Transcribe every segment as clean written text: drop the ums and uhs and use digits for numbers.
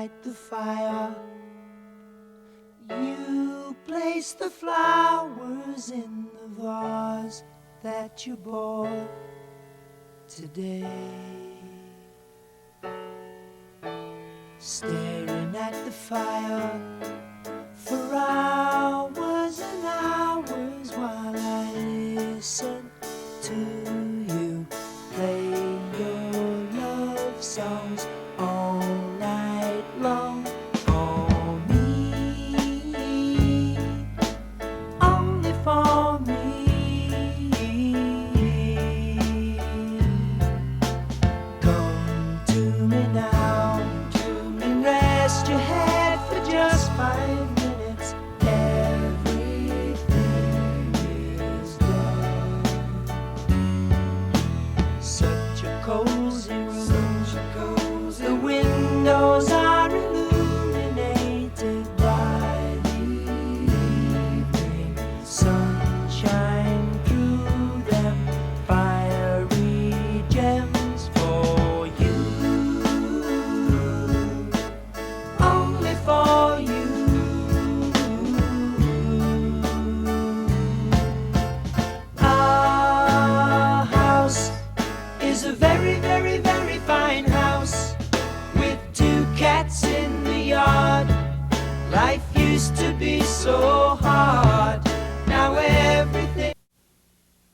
light the fire. You place the flowers in the vase that you bought today. Staring at the fire for hours and hours while I listen to you play your love songs all night long. For me, only for me. Come to me now and rest your head for just 5 minutes. Everything is done. Such a cozy room. The windows are illuminated by the evening sunshine through them. Fiery gems for you, only for you. Our house is a very, very, very fine house with 2 cats in the yard. Life used to be so hard. Now everything.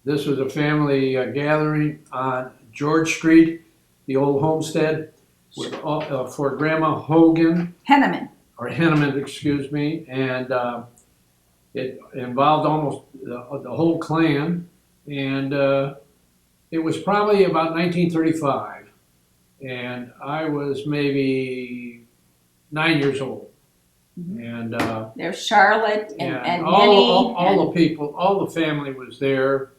This was a family gathering on George Street, the old homestead, with, for Grandma Hogan, Henneman. or Henneman, excuse me, and it involved almost the whole clan, and it was probably about 1935, and I was maybe 9 years old. And There's Charlotte and Minnie. all the people, all the family was there,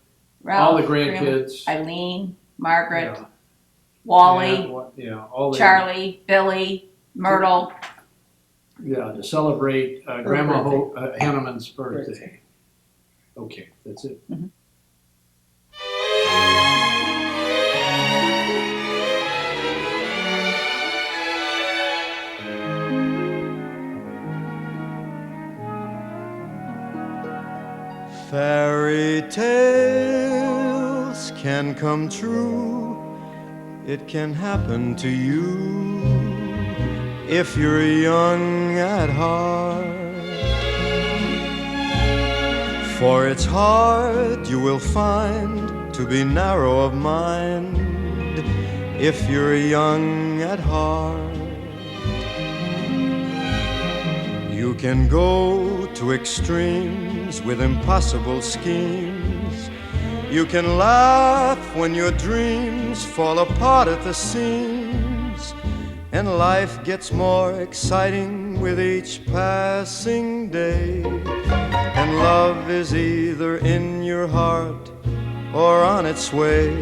Ralph, all the grandkids. Eileen, Margaret, Yeah. Wally, All the, Charlie, Billy, Myrtle. yeah, to celebrate Grandma Henneman's birthday. Okay, that's it. Fairy tales can come true. It can happen to you if you're young at heart. For it's hard, you will find, to be narrow of mind if you're young at heart. You can go to extremes with impossible schemes. You can laugh when your dreams fall apart at the seams, and life gets more exciting with each passing day. And love is either in your heart or on its way.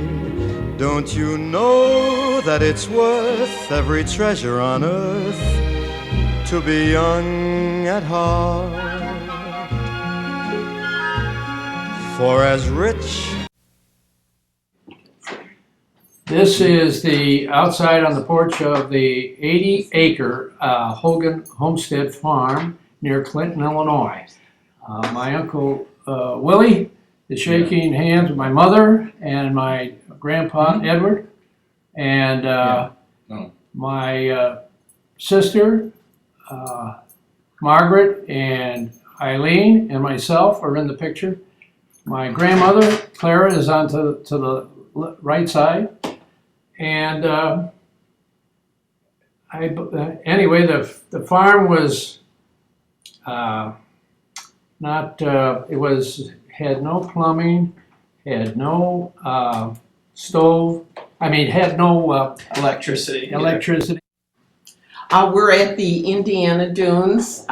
Don't you know that it's worth every treasure on earth to be young at heart? For as rich. This is the outside on the porch of the 80-acre Hogan Homestead Farm near Clinton, Illinois. My uncle Willie is shaking hands with my mother and my grandpa Edward, and my sister Margaret and Eileen and myself are in the picture. My grandmother Clara is on to the right side, and anyway, the farm was had no plumbing, had no stove. I mean, had no Electricity. We're at the Indiana Dunes.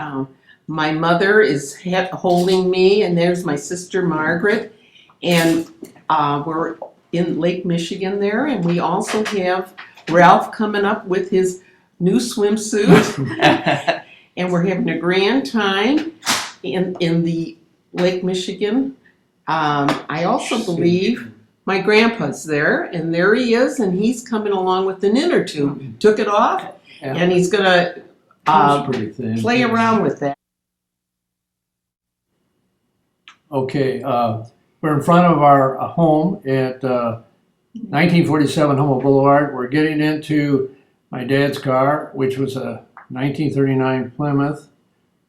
My mother is holding me, and there's my sister Margaret, and we're in Lake Michigan there, and we also have Ralph coming up with his new swimsuit, and we're having a grand time in the Lake Michigan. I also believe my grandpa's there, and there he is, and he's coming along with an inner tube. Took it off, and he's gonna It's pretty thin. play around with that. Okay, we're in front of our home at 1947 Humboldt Boulevard. We're getting into my dad's car, which was a 1939 Plymouth.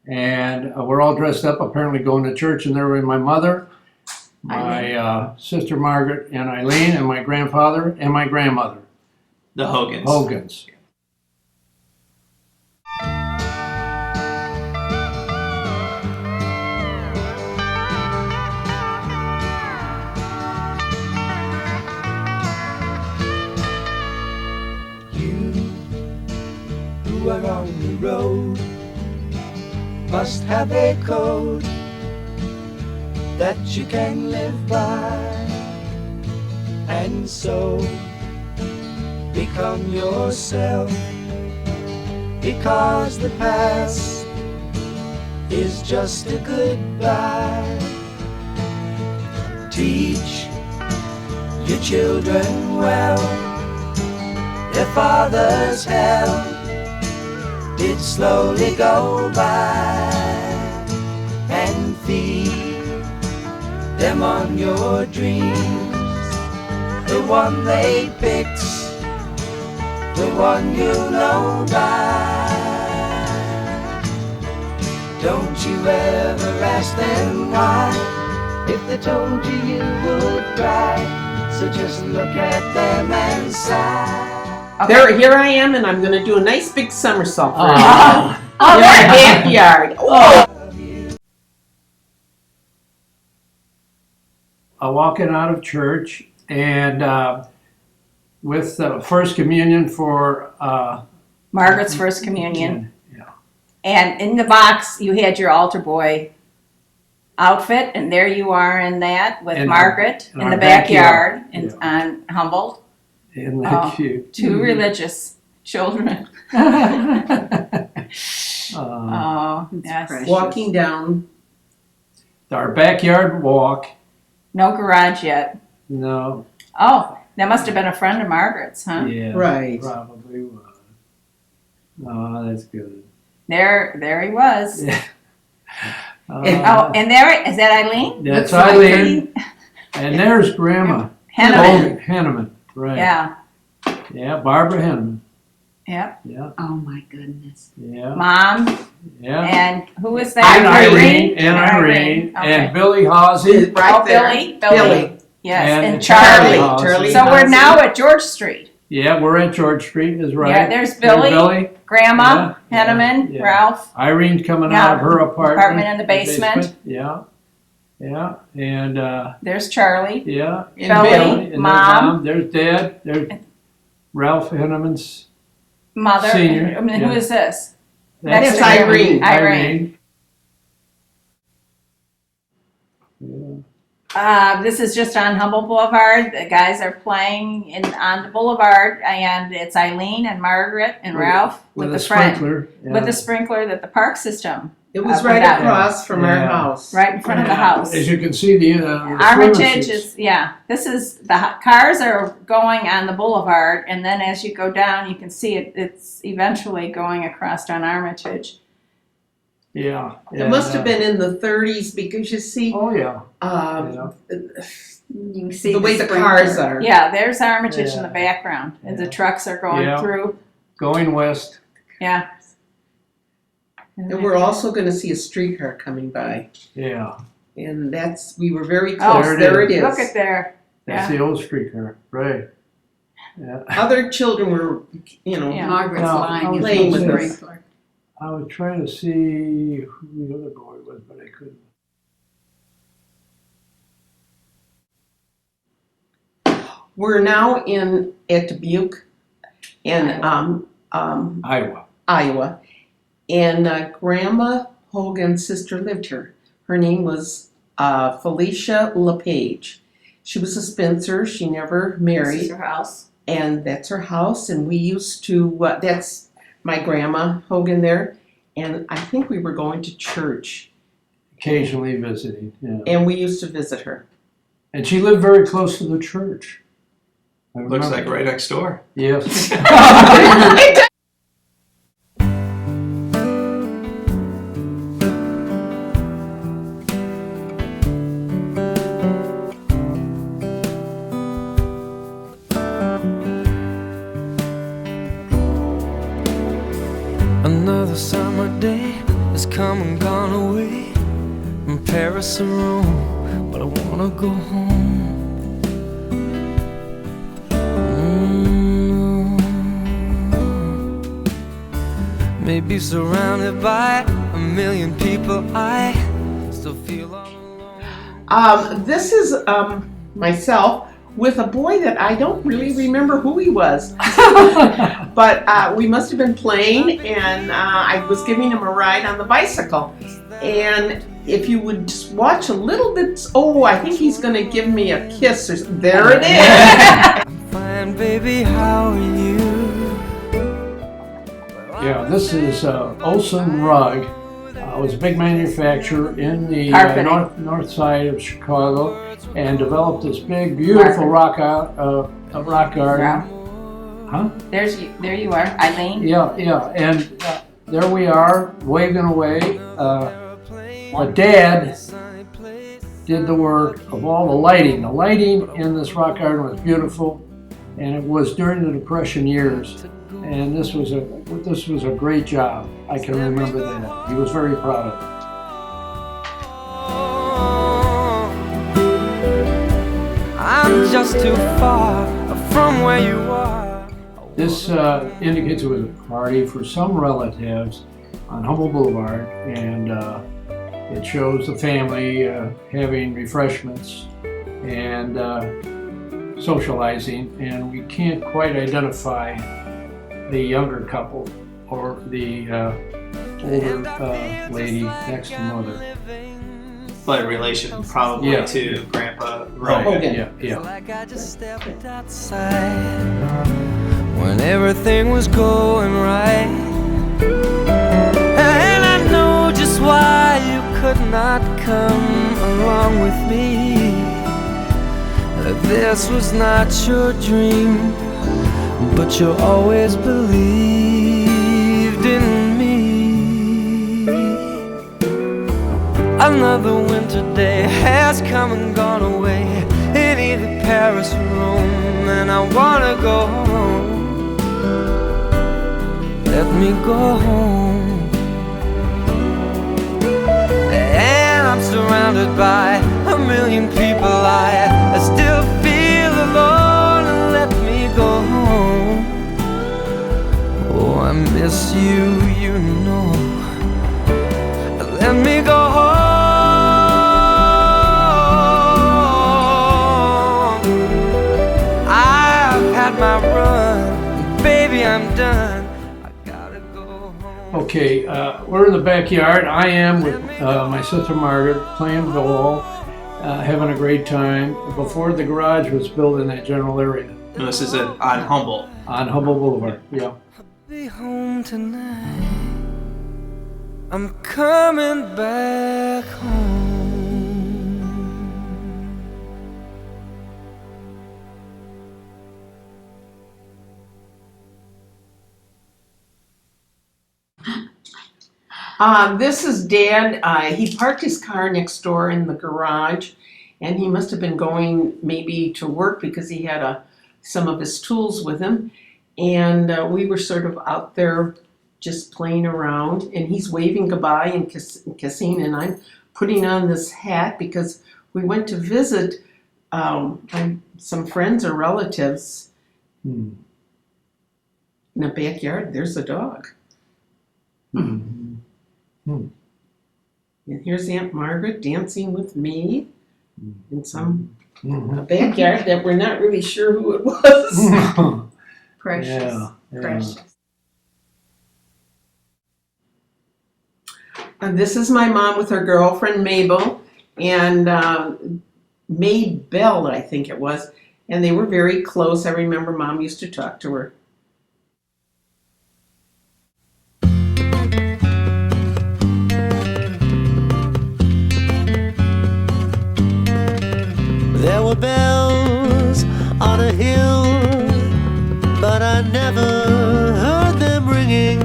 And we're all dressed up, apparently going to church, and there were my mother, my sister Margaret, and Eileen, and my grandfather, and my grandmother. The Hogans. Hogans. You who are on the road must have a code that you can live by, and so become yourself, because the past is just a goodbye. Teach your children well, their father's hell did slowly go by, and feed them on your dreams, the one they picked, the one you know by. Don't you ever ask them why, if they told you you would cry, so just look at them and sigh. Here I am, and I'm going to do a nice big somersault for you. Oh. In my backyard. Oh. Walking out of church, and with First Communion for Margaret's first communion. Yeah. And in the box, you had your altar boy outfit, and there you are in that with In Margaret in in our the backyard backyard, on Humboldt. Isn't that Oh. cute? Two religious children. Oh, yes. precious. Walking down. Our backyard walk. No garage yet. No. Oh, that must have been a friend of Margaret's, huh? Yeah. Right. Probably was. Oh, that's good. There he was. Yeah. Oh, and there is that Eileen? That's Looks like Eileen. And there's Grandma. Henneman. Henneman. Right. Yeah. Yeah. Barbara Henneman. Yep. Yeah. Oh my goodness. Yeah. Mom. Yeah. And who was And that? Irene. And Irene. Okay. And Billy Hawsey. Right Oh, there. Billy. Yes. And And Charlie. Charlie. Charlie. So we're now at George Street. Yeah, we're at George Street, is right. Yeah, there's Billy, Grandma, Yeah, Henneman, yeah. Ralph. Irene's coming Yeah, out of her apartment. apartment in the basement. Yeah. Yeah. And There's Charlie. yeah. And Billy, Bill. And there's Mom. There's Dad. There's Ralph Henneman's Mother. Senior, I mean, yeah. who is this? That's to Irene. Irene. Yeah. This is just on Humboldt Boulevard. The guys are playing on the boulevard, and it's Eileen and Margaret and Ralph with a the friend. sprinkler. Yeah. With the sprinkler that the park system, It was Up right and down. across from our Yeah. house. right in front of the house. As you can see, the Armitage furnaces. is, yeah, this is, cars are going on the boulevard, and then as you go down, you can see it's eventually going across on Armitage. Yeah. It must have been in the 30s because you see Oh yeah. um, You can see the way the sprinkler. cars are. Yeah, there's Armitage in Yeah. the background, and the Yeah. trucks are going Yeah. through, Going west. yeah. And we're also going to see a streetcar coming by. Yeah. And we were very Oh, close. There it is. Look at there, That's the old streetcar. Right. Yeah. Other children were, Yeah. Margaret's No, lying in playing the with us. sprinkler. I was trying to see who the other boy was, but I couldn't. We're now at Dubuque in Iowa. Iowa. And Grandma Hogan's sister lived here. Her name was Felicia LePage. She was a spinster. She never this is married. your house. And that's her house. And we used to, that's my grandma Hogan there. And I think we were going to church. Occasionally visiting. Yeah. And we used to visit her. And she lived very close to the church. I Looks remember. like right next door. Yes. Another summer day has come and gone away from Paris or Rome, but I wanna go home. Maybe surrounded by a million people, I still feel all alone. This is myself with a boy that I don't really remember who he was. But we must have been playing, and I was giving him a ride on the bicycle. And if you would just watch a little bit, oh, I think he's going to give me a kiss. There it is. I'm fine, baby, how are you? Yeah, this is Olson Rug. It was a big manufacturer in the Carpeting. north side of Chicago, and developed this big, beautiful rock garden. Huh? There you are, Eileen. Yeah, and there we are, waving away. My dad did the work of all the lighting. The lighting in this rock garden was beautiful, and it was during the Depression years. And this was a great job. I can remember that. He was very proud of it. I'm just too far from where you are. This indicates it was a party for some relatives on Humboldt Boulevard, and it shows the family having refreshments and socializing, and we can't quite identify the younger couple or the older lady next to mother. Blood relation probably Yeah. to Grandpa Right, Rogan. yeah. Like I just stepped outside when everything was going right, and I know just why you could not come along with me. This was not your dream, but you always believed in me. Another winter day has come and gone away in either Paris or Rome, and I wanna go home. Let me go home. And I'm surrounded by a million people, I still feel alone, and let me go home. Oh, I miss you, you know. Let me go home. I've had my run, baby, I'm done. I gotta go home. Okay, we're in the backyard. I am with my sister Margaret playing ball, having a great time. Before the garage was built in that general area No, this is on Humboldt. on Humboldt Boulevard. Yeah. Be home tonight. I'm coming back home. This is Dad. He parked his car next door in the garage, and he must have been going maybe to work because he had some of his tools with him. And we were sort of out there just playing around, and he's waving goodbye and kissing, and I'm putting on this hat because we went to visit some friends or relatives. In the backyard, there's a dog. And here's Aunt Margaret dancing with me in some backyard that we're not really sure who it was. Precious. Yeah. Precious. And this is my mom with her girlfriend Mabel and Maid Bell, I think it was. And they were very close. I remember Mom used to talk to her. There were bells on a hill, but I never heard them ringing.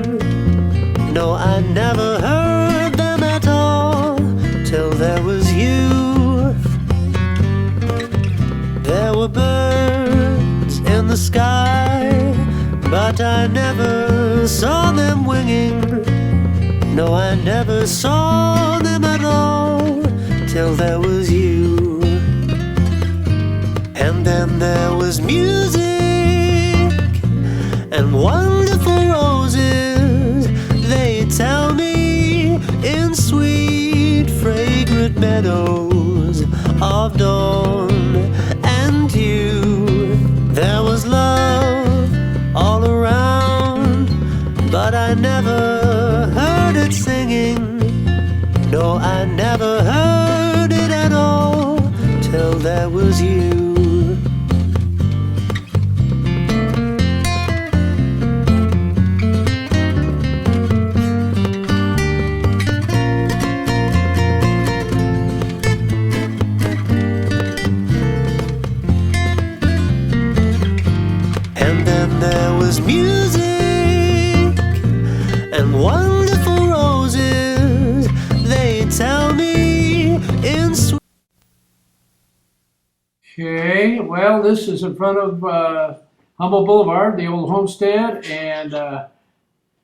No, I never heard them at all till there was you. There were birds in the sky, but I never saw them winging. No, I never saw them at all till there was you. And then there was music and wonderful roses, they tell me, in sweet fragrant meadows of dawn and dew. There was love all around, but I never heard it singing. No, I never heard it at all till there was you. And then there was music and wonderful roses, they tell me, in sweet. Okay, well, this is in front of Humboldt Boulevard, the old homestead, and Ed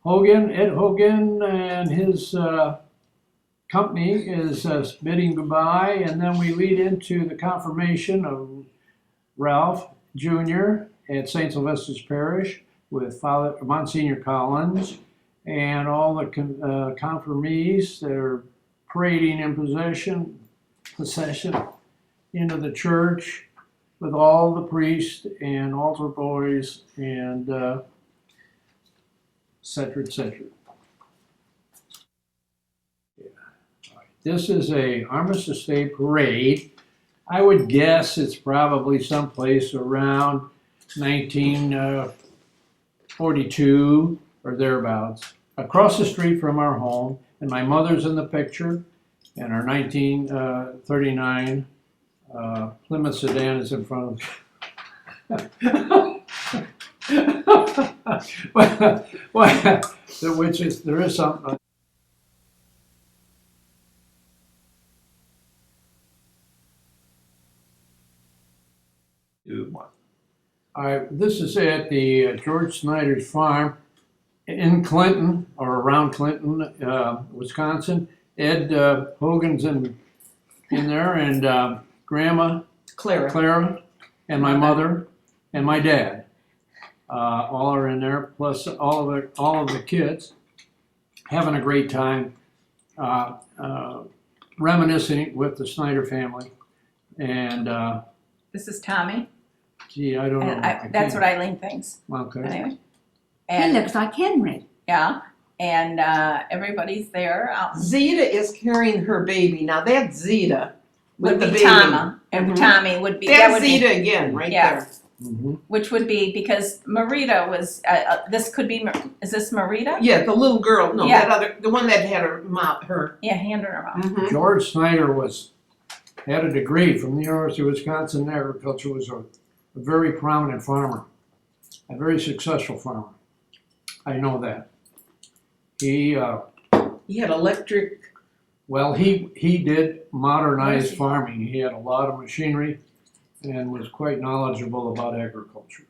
Hogan and his company is bidding goodbye, and then we lead into the confirmation of Ralph Jr. at St. Sylvester's Parish with Father Monsignor Collins and all the confirmees that are parading in procession into the church with all the priests and altar boys and et cetera, et cetera. Yeah. All right. This is a Armistice Day parade. I would guess it's probably someplace around 1942 or thereabouts. Across the street from our home, and my mother's in the picture, and our 1939 Plymouth sedan is in front of which is, there is something. All right, this is at the George Snyder's farm in Clinton, or around Clinton, Wisconsin. Ed Hogan's in there, and Grandma Clara, and my mother, and my dad. All are in there, plus all of the kids having a great time, reminiscing with the Snyder family. And This is Tommy. gee, I don't know. And that's what Eileen thinks. Okay. Anyway. He And looks like Henry. yeah, and everybody's there. Zeta is carrying her baby. Now that's Zeta with Would the be baby. Tama, and Mhm. Tommy would be. That's would be- Zeta again, right Yeah. there. Mhm. Which would be because Marita was. This could be. Is this Marita? Yeah, the little girl. No, Yeah. that other, the one that had her mouth, her. Yeah, hand in her mouth. Mhm. George Snyder had a degree from the University of Wisconsin in agriculture, was a very prominent farmer, a very successful farmer. I know that. He He had electric. well, he did modernize What is he? farming. He had a lot of machinery and was quite knowledgeable about agriculture.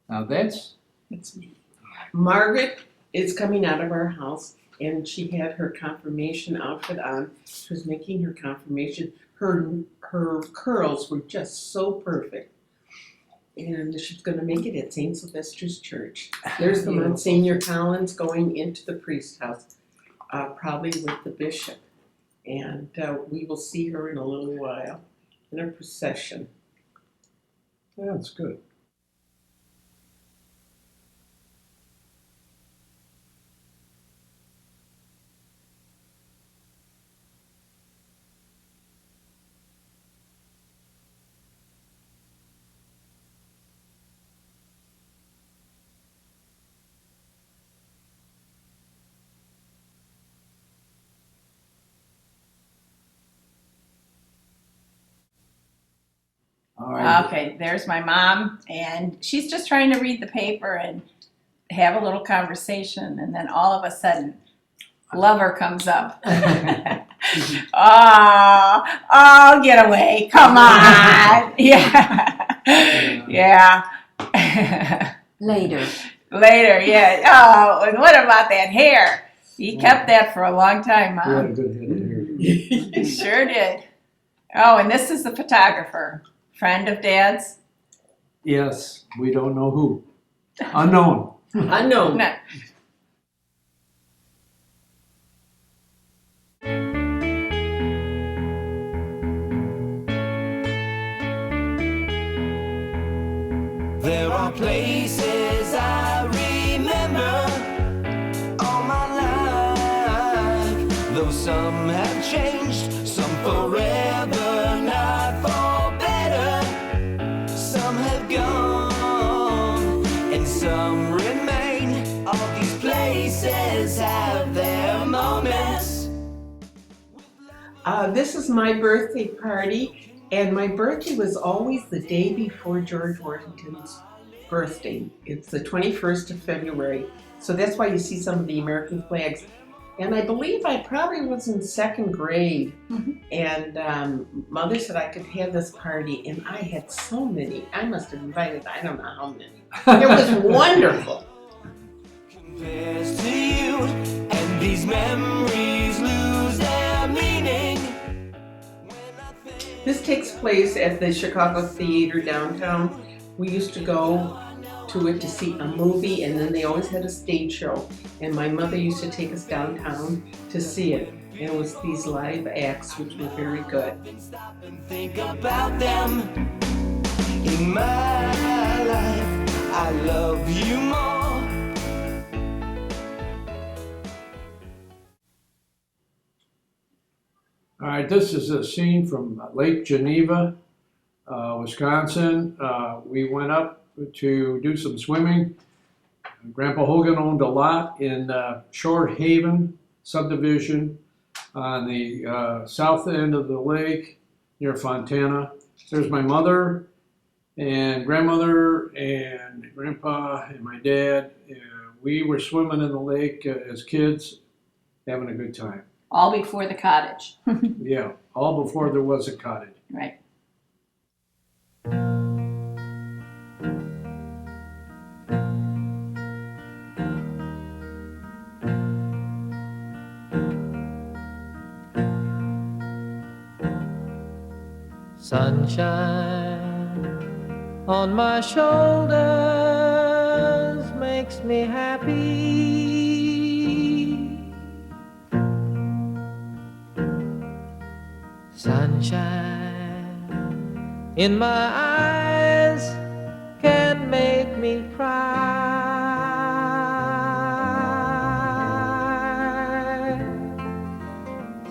Now that's It's me. Margaret is coming out of our house, and she had her confirmation outfit on. She was making her confirmation. Her curls were just so perfect, and she's going to make it at St. Sylvester's Church. There's the Monsignor Collins going into the priest house, probably with the bishop, and we will see her in a little while in a procession. that's good. All right. Okay, there's my mom, and she's just trying to read the paper, and have a little conversation, and then all of a sudden, lover comes up. Oh, get away! Come on! Yeah, yeah. Later. Later, yeah. Oh, and what about that hair? He kept that for a long time, We had a Mom. good head of hair. He sure did. Oh, and this is the photographer, friend of Dad's. Yes, we don't know who. Unknown. Unknown. No. There are places I remember all my life, though some have changed, some forever, not for better. Some have gone and some remain. All these places have their moments. This is my birthday party, and my birthday was always the day before George Washington's birthday. It's the 21st of February, so that's why you see some of the American flags. And I believe I probably was in second grade, and Mother said I could have this party, and I had so many. I must have invited I don't know how many. It was wonderful. Compares to you, and these memories lose their meaning. This takes place at the Chicago Theater downtown. We used to go to it to see a movie, and then they always had a stage show. And my mother used to take us downtown to see it. And it was these live acts, which were very good. Stop and think about them. In my life, I love you more. All right, this is a scene from Lake Geneva, Wisconsin. We went up to do some swimming. Grandpa Hogan owned a lot in Shore Haven subdivision on the south end of the lake near Fontana. There's my mother and grandmother and grandpa and my dad. We were swimming in the lake as kids, having a good time. All before the cottage. Yeah, all before there was a cottage. Right. Sunshine on my shoulders makes me happy. Sunshine in my eyes can make me cry.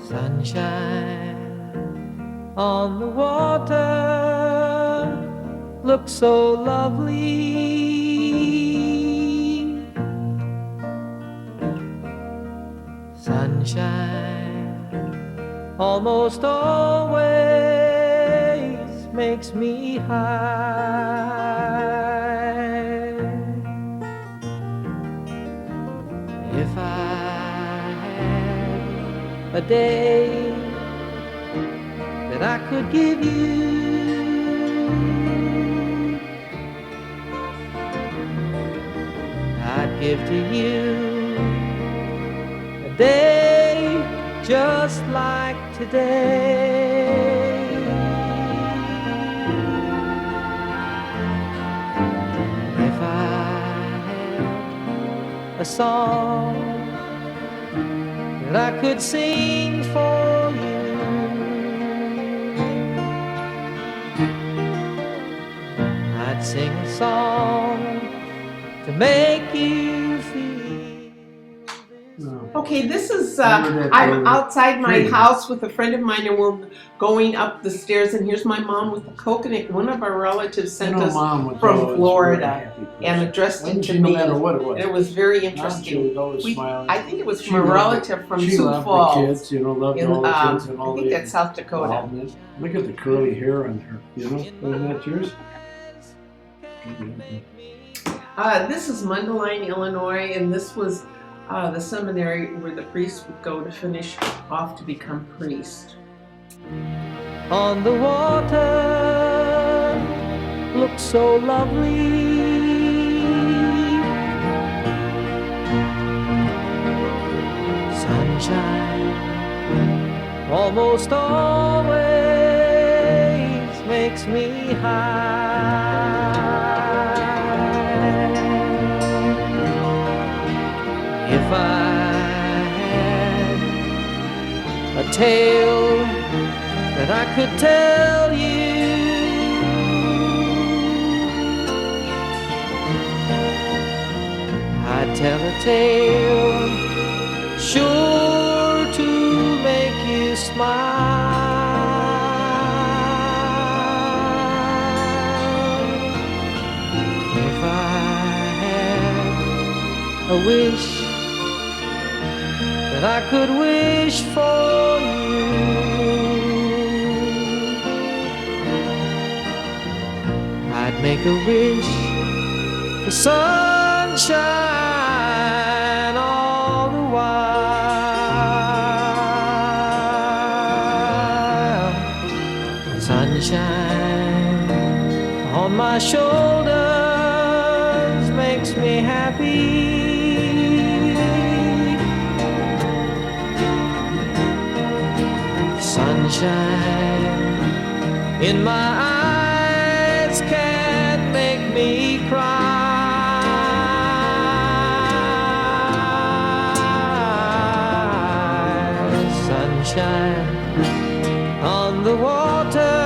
Sunshine on the water looks so lovely. Sunshine almost always makes me high. If I had a day that I could give you, I'd give to you a day just like today. If I had a song that I could sing for you, I'd sing a song to make you feel. Okay, this is, Remember that I'm baby? outside my Baby. house with a friend of mine, and we're going up the stairs, and here's my mom with the coconut. One of our relatives sent us Mom was from always a Florida very happy person. and addressed it Wasn't to she, no me. matter what it was. And it was very She interesting. was always smiling. I think it was She from a loved relative from she Sioux loved the Falls. kids, loved In, all the kids and I all think the that's South Dakota. involvement. Look at the curly hair on her, Isn't that yours? This is Mundelein, Illinois, and this was the seminary where the priest would go to finish off to become priest. On the water looks so lovely. Sunshine almost always makes me high. If I had a tale that I could tell you, I'd tell a tale sure to make you smile. If I had a wish that I could wish for you, I'd make a wish for sunshine all the while. Sunshine on my shoulders makes me happy. Sunshine in my eyes can't make me cry. Sunshine on the water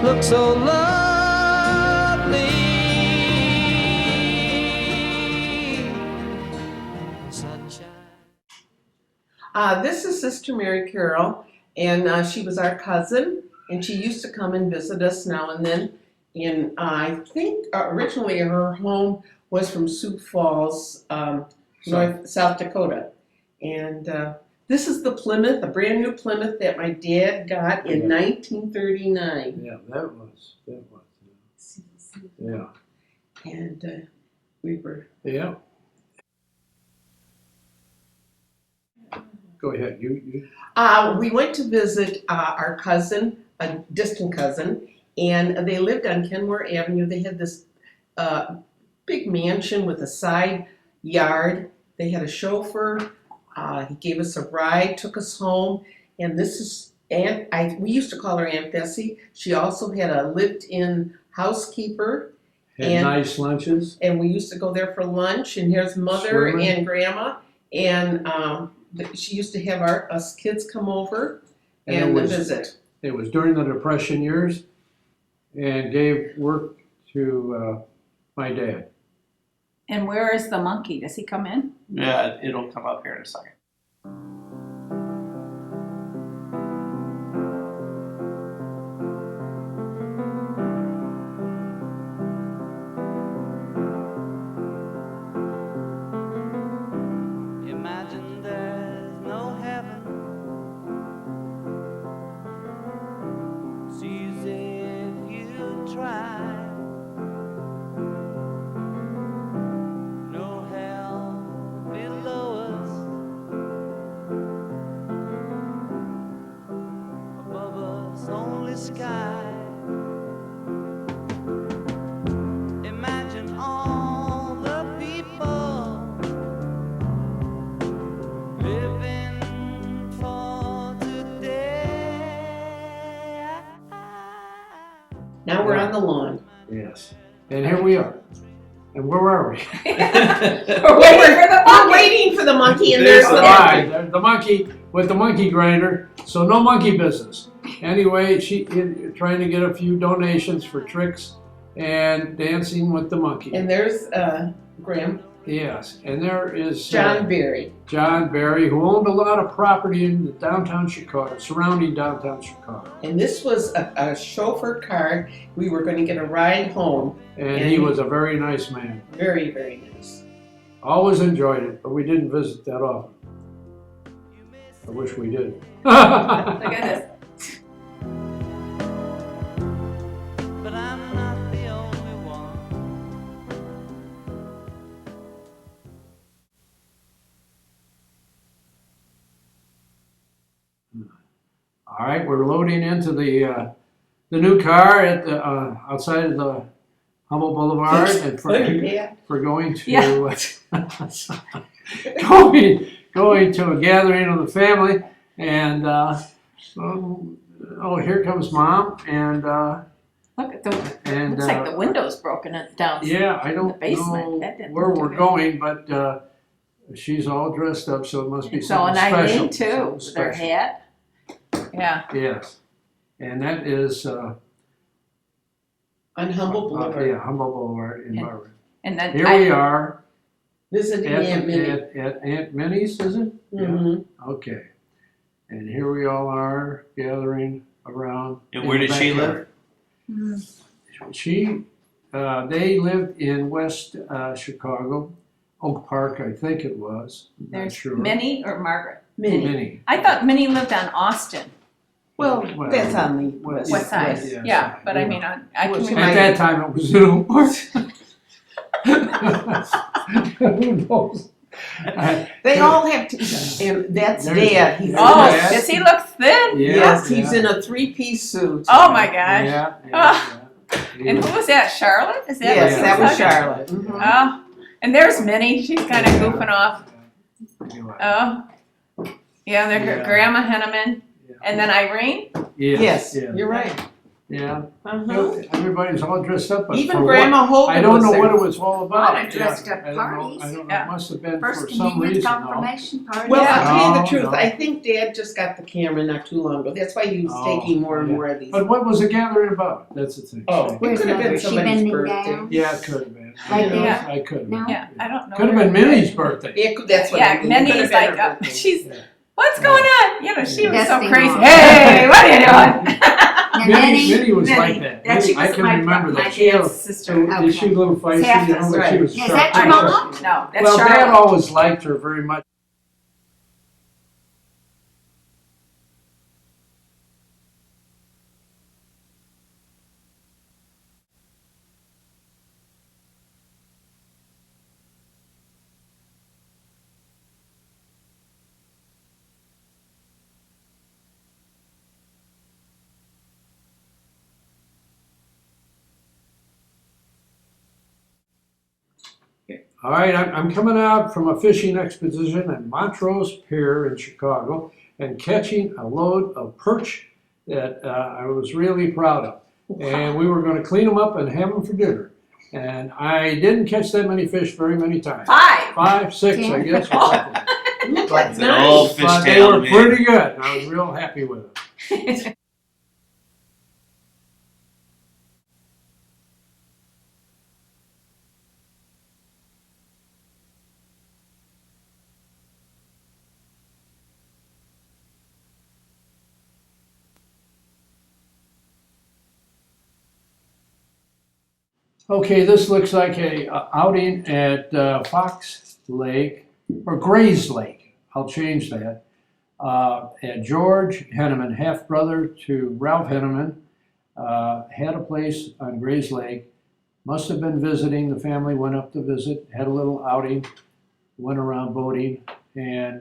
looks so lovely. Sunshine. This is Sister Mary Carroll, and she was our cousin, and she used to come and visit us now and then. And I think originally her home was from Sioux Falls, South Dakota. And this is the Plymouth, a brand new Plymouth that my dad got in 1939. Yeah, that was. Yeah. And we were. Yeah. Go ahead. You. We went to visit our cousin, a distant cousin, and they lived on Kenmore Avenue. They had this big mansion with a side yard. They had a chauffeur. He gave us a ride, took us home, and this is we used to call her Aunt Bessie. She also had a lived-in housekeeper. Had nice lunches. And we used to go there for lunch. And here's Mother Swimming. and Grandma, and she used to have us kids come over and visit. It was during the Depression years, and gave work to my dad. And where is the monkey? Does he come in? Yeah, it'll come up here in a second. Imagine there's no heaven. See as if you try. No hell below us. Above us only sky. Imagine all the people living for today. Now we're on the lawn. Yes. And here we are. And where are we? We're waiting for the monkey, and there's the monkey. There's the monkey with the monkey grinder. So no monkey business. Anyway, she trying to get a few donations for tricks and dancing with the monkey. And there's Graham. Yes, and there is John Berry. John Berry, who owned a lot of property in the downtown Chicago, surrounding downtown Chicago. And this was a chauffeur car. We were going to get a ride home. And he was a very nice man. Very, very nice. Always enjoyed it, but we didn't visit that often. I wish we did. Look at this. But I'm not the only one All right, we're loading into the new car at the outside of the Humboldt Boulevard, and for going to going to a gathering of the family, and here comes Mom, and Look at the, and looks like the window's broken down. yeah, I don't basement. know That didn't where look we're good. going, but she's all dressed up, so it must be So, something and special. Eileen too, something with her special. hat. Yeah. Yes, and that is On Humboldt Boulevard. yeah, Humboldt Boulevard in And Marvin. And then Here we are Visiting Aunt Minnie. at Aunt Minnie's, is it? Mhm. Yeah. Okay, and here we all are gathering around. And in where the did she backyard. She, they lived in West Chicago, Oak Park, I think it was. I'm not there's sure. Minnie or Margaret. Minnie. Minnie. I thought Minnie lived on Austin, Well, Well, that's on the west- west side. yes, Yeah, but I mean, I Well, can she At remember. that time, it was in Oak Park. Who knows? They all have to, and that's There's- Dad. He's Oh, in Dad. does he look thin? Yes, he's yeah. in a three-piece suit. Oh my gosh. Yeah, Ah. yeah. And who was that? Charlotte? Is that Yes, what that she was looks like? Charlotte. Mhm. Oh, and there's Minnie. She's kind of goofing off. Oh, yeah. There's her Yeah. Grandma Henneman, and then Irene. Yes, yeah, you're right. yeah. Uh-huh. Everybody's all dressed up, but Even for Grandma what, Hogan I don't was know there. what it was all about. Lot of dressed up I don't know. parties. I don't know. Yeah. It must have been First for some communion, reason. confirmation party. Well, Yeah. I'll tell you the No, truth. no. I think Dad just got the camera not too long ago. That's why he was Oh, taking more and yeah. more of these. But what was the gathering about? That's the thing. Oh, it Where's could have Mother? been Is she somebody's bending birthday. down? Yeah, it could have been. Like that? I could have No? been. Yeah, I don't know. Could have where- been Minnie's birthday. That's what I Yeah, mean. It Minnie could is have been like, her birthday. she's, Yeah. what's going on? You know, she was so Dusting crazy. off. Hey, what are you doing? Now, Minnie was Minnie, like that. that she I was can my- remember my that. She dad's was, sister. is she a little feisty, half you know, this, but she right. was Is sharp. that your mama? No, that's Well, Dad Charlotte. always liked her very much. All right, I'm coming out from a fishing expedition at Montrose Pier in Chicago and catching a load of perch that I was really proud of. And we were going to clean them up and have them for dinner. And I didn't catch that many fish very many times. 5. 5, 6, I guess. Or something. That's An old fish But they tail, were man. pretty good. I was real happy with them. Okay, this looks like a outing at Fox Lake, or Gray's Lake, I'll change that. At George Henneman, half-brother to Ralph Henneman, had a place on Gray's Lake. Must have been visiting, the family went up to visit, had a little outing, went around boating, and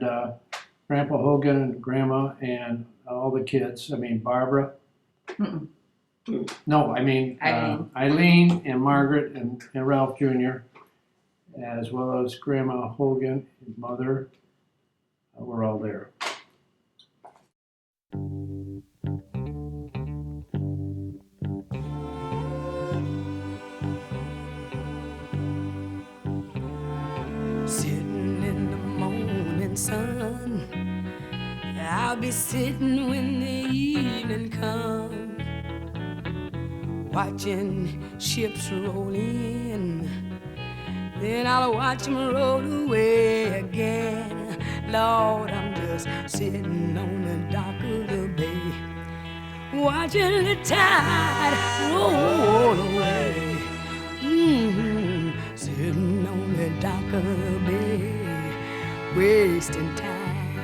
Grandpa Hogan and Grandma and all the kids, I mean Barbara. Mm-mm. No, I mean Eileen. Eileen and Margaret and Ralph Jr., as well as Grandma Hogan, his mother, were all there. Sitting in the morning sun, I'll be sitting when the evening comes, watching ships roll in, then I'll watch them roll away again. Lord, I'm just sitting on the dock of the bay, watching the tide roll away. Sitting on the dock of the bay, wasting time.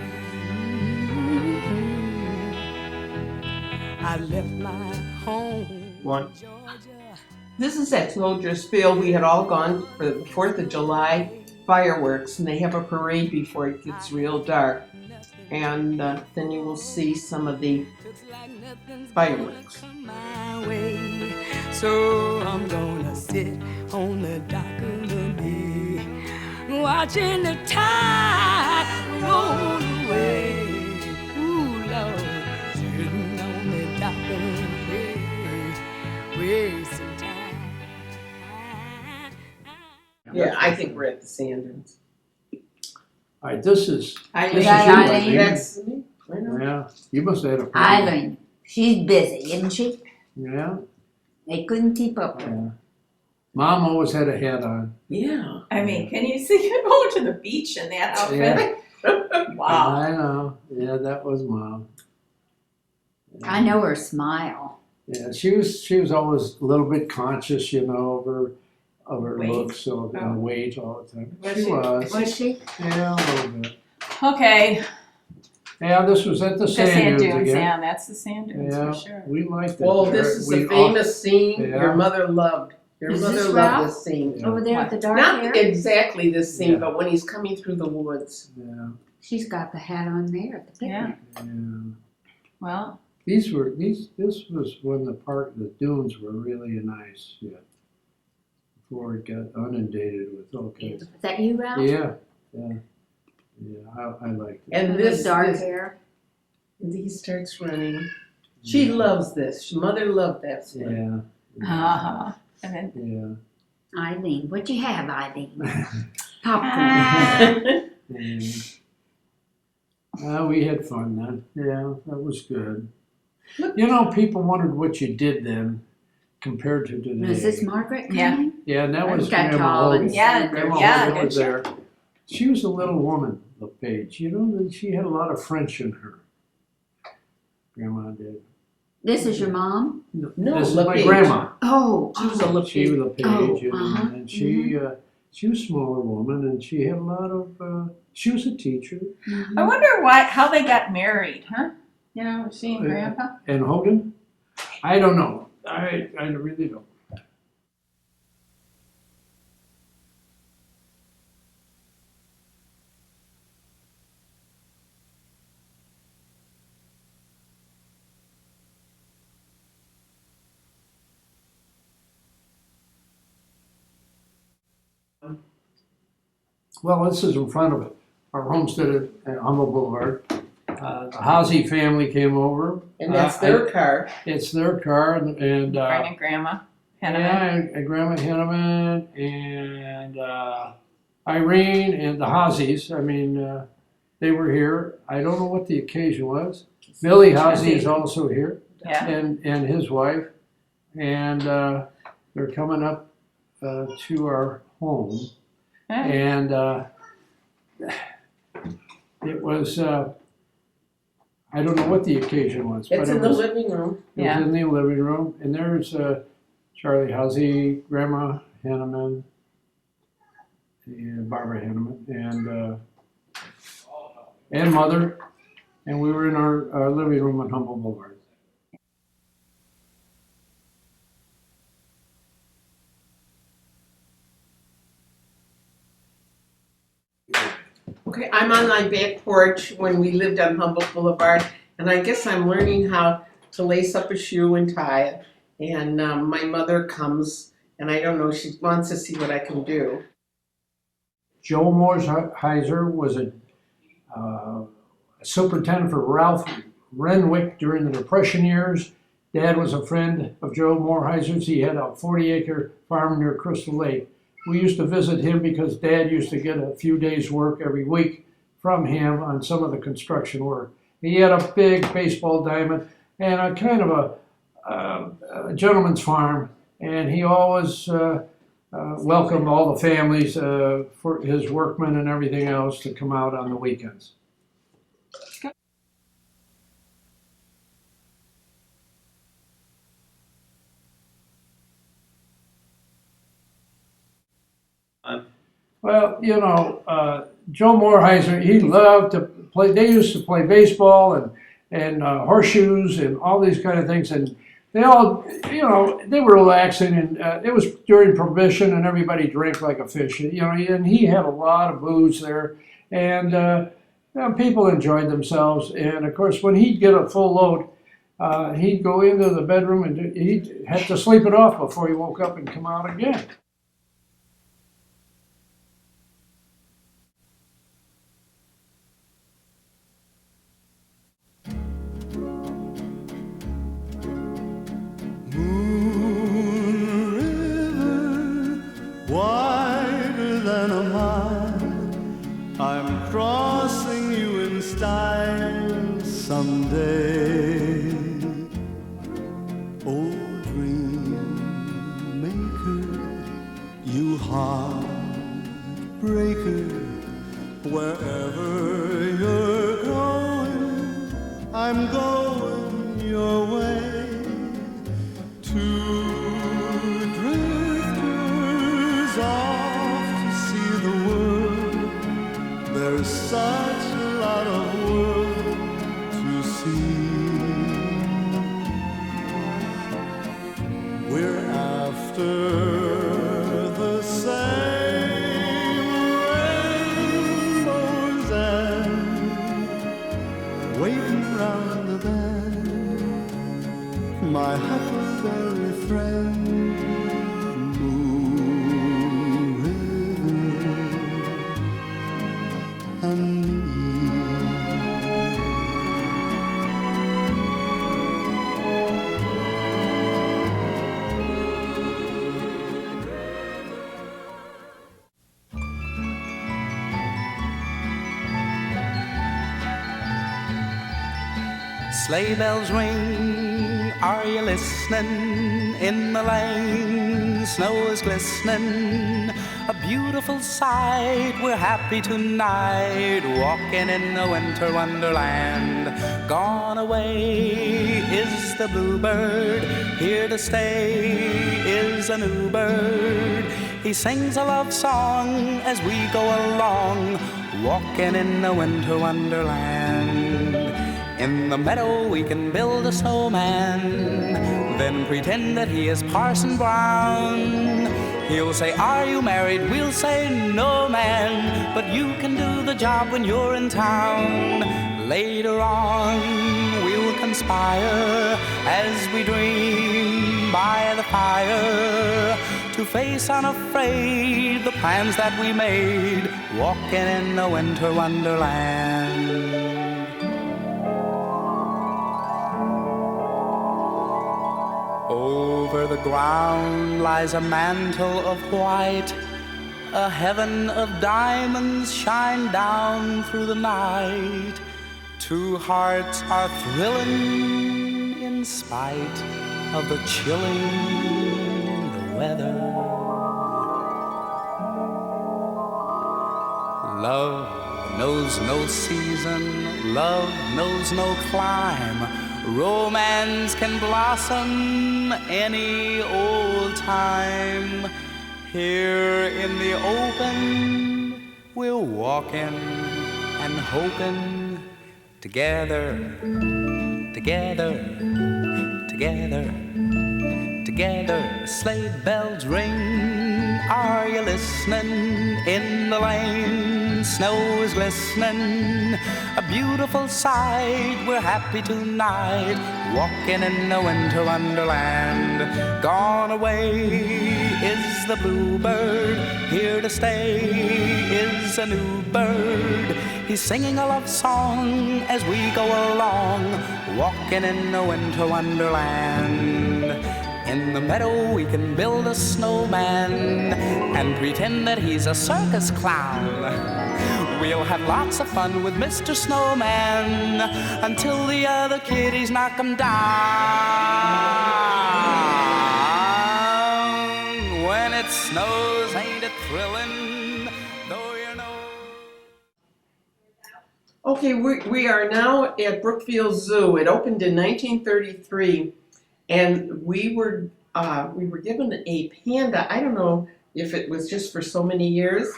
I left my home One. in Georgia. This is at Soldiers Field. We had all gone for the 4th of July fireworks, and they have a parade before it gets real dark. and then you will see some of the fireworks. My way. So I'm gonna sit on the dock of the bay, watching the tide roll away. Ooh, Lord, sitting on the dock of the bay, wasting time. Yeah, I think we're at the sand dunes. All right, this is Eileen. you, Eileen? That's me. I know. Yeah, you must have had a Eileen, she's busy, isn't she? Yeah, They couldn't keep up with her. yeah. Mom always had a hat on. Yeah. I mean, can you see her going to the beach in that outfit? Yeah. Wow. I know. Yeah, that was Mom. I know her smile. Yeah, she was always a little bit conscious, you know, of her Weight. looks Oh. and weight all the time. Was She she? was. Was she? Yeah, a little bit. Okay, Yeah, this was at the the sand sand dunes, dunes again. yeah, that's the sand dunes Yeah, for sure. we liked it. Well, this is We a famous scene Yeah. your mother loved. Your Is mother this loved Ralph? this scene. Yeah. Over there with the dark Not hair? exactly this scene, Yeah. but when he's coming through the woods. Yeah, She's got the hat on there at the Yeah. picnic. yeah. Well, This was when the dunes were really nice, yeah. Before it got inundated with all kinds. Is that you, Ralph? Yeah, I liked it. And With this, the dark this hair? he starts running. She loves this. Mother loved that scene. Yeah, uh-huh. And then, yeah. Eileen, what'd you have, Eileen? Popcorn. Yeah. We had fun then. Yeah, that was good. You know, people wondered what you did then compared to today. Is this Margaret Yeah. coming? Yeah, and that was Got Grandma tall and Hogan. Yeah, Grandma yeah, Hogan did was she? there. She was a little woman, the page. You know, that she had a lot of French in her. Grandma did. This is your mom? No, This is my LePage. grandma. Oh, She was a little She was a page, Oh, uh-huh, and she was a smaller woman, and she had a lot of. She was a teacher. mhm. I wonder how they got married, huh? You know, she and Grandpa? And Hogan, I don't know. I really don't. Well, this is in front of our homestead at Humboldt Boulevard. The Hazy family came over. And that's their car. It's their car, and Bringing Grandma. Henneman. yeah, and Grandma Henneman and Irene and the Hazes. I mean, they were here. I don't know what the occasion was. Billy Hazy is also here, Yeah. and his wife, and they're coming up to our home. Yeah. And it was, I don't know what the occasion was, but It's it in the was, living room. Yeah. in the living room. And there's Charlie Huzzy, Grandma Henneman, and Barbara Henneman, and Mother. And we were in our living room on Humboldt Boulevard. Okay, I'm on my back porch when we lived on Humboldt Boulevard, and I guess I'm learning how to lace up a shoe and tie it. And my mother comes, and I don't know, she wants to see what I can do. Joe Morsheiser was a superintendent for Ralph Renwick during the Depression years. Dad was a friend of Joe Morsheiser's. He had a 40-acre farm near Crystal Lake. We used to visit him because Dad used to get a few days' work every week from him on some of the construction work. He had a big baseball diamond and a kind of a gentleman's farm, and he always welcomed all the families for his workmen and everything else to come out on the weekends. Well, you know, Joe Morsheiser, he loved to play. They used to play baseball and horseshoes and all these kind of things, and they all, you know, they were relaxing, and it was during Prohibition, and everybody drank like a fish, you know, and he had a lot of booze there, and people enjoyed themselves. And of course, when he'd get a full load, he'd go into the bedroom and he'd have to sleep it off before he woke up and come out again. Wider than a mile, I'm crossing you in style someday. Oh, dream maker, you heartbreaker, wherever you're going, I'm going your way. Two drifters off to see the world. There's such a lot of world to see. We're after the same rainbow's end, waiting round the bend. My huckleberry friend, Moon River, and me. Sleigh bells ring, are you listening? In the lane, snow is glistening. A beautiful sight, we're happy tonight, walking in a winter wonderland. Gone away is the bluebird, here to stay is a new bird. He sings a love song as we go along, walking in a winter wonderland. In the meadow we can build a snowman, then pretend that he is Parson Brown. He'll say, are you married? We'll say, no man, but you can do the job when you're in town. Later on we'll conspire as we dream by the fire, to face unafraid the plans that we made, walking in a winter wonderland. Over the ground lies a mantle of white, a heaven of diamonds shine down through the night. Two hearts are thrilling in spite of the chilling weather. Love knows no season, love knows no clime. Romance can blossom any old time. Here in the open, we're walking and hoping, together, together, together, together. Sleigh bells ring, are you listening? In the lane, snow is glistening. A beautiful sight, we're happy tonight, walking in a winter wonderland. Gone away is the bluebird, here to stay is a new bird. He's singing a love song as we go along, walking in a winter wonderland. In the meadow we can build a snowman and pretend that he's a circus clown. We'll have lots of fun with Mr. Snowman until the other kiddies knock him down. When it snows, ain't it thrilling? Though you know. Okay, we are now at Brookfield Zoo. It opened in 1933, and we were given a panda. I don't know if it was just for so many years,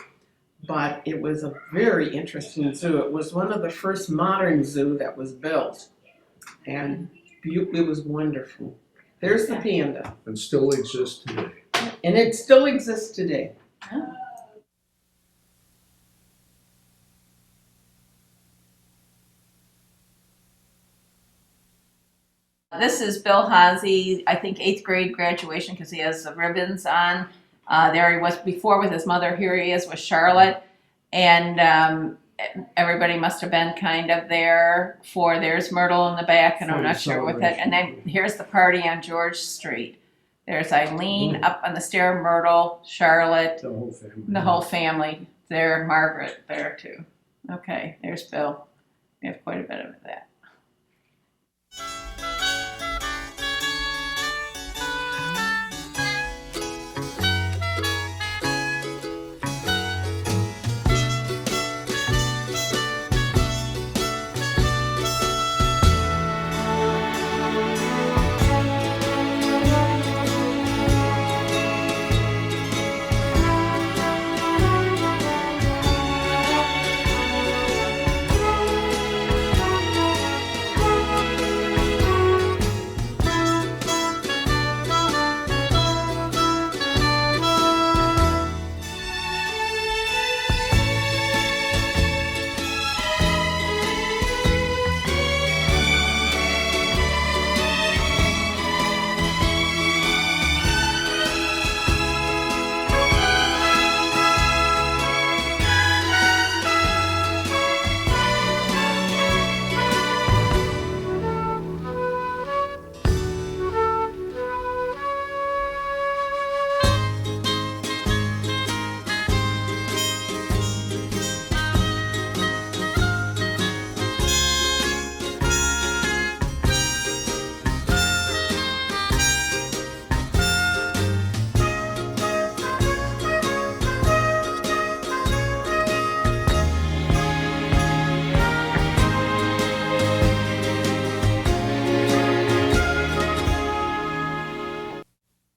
but it was a very interesting zoo. It was one of the first modern zoo that was built, and it was wonderful. There's the panda. And still exists today. And it still exists today. This is Bill Hazy, I think 8th grade graduation because he has the ribbons on. There he was before with his mother. Here he is with Charlotte. And everybody must have been kind of there for, there's Myrtle in the back, and I'm not sure with it. And then here's the party on George Street. There's Eileen up on the stair, Myrtle, Charlotte, The whole family. the whole family. There, Margaret there too. Okay, there's Bill. We have quite a bit of that.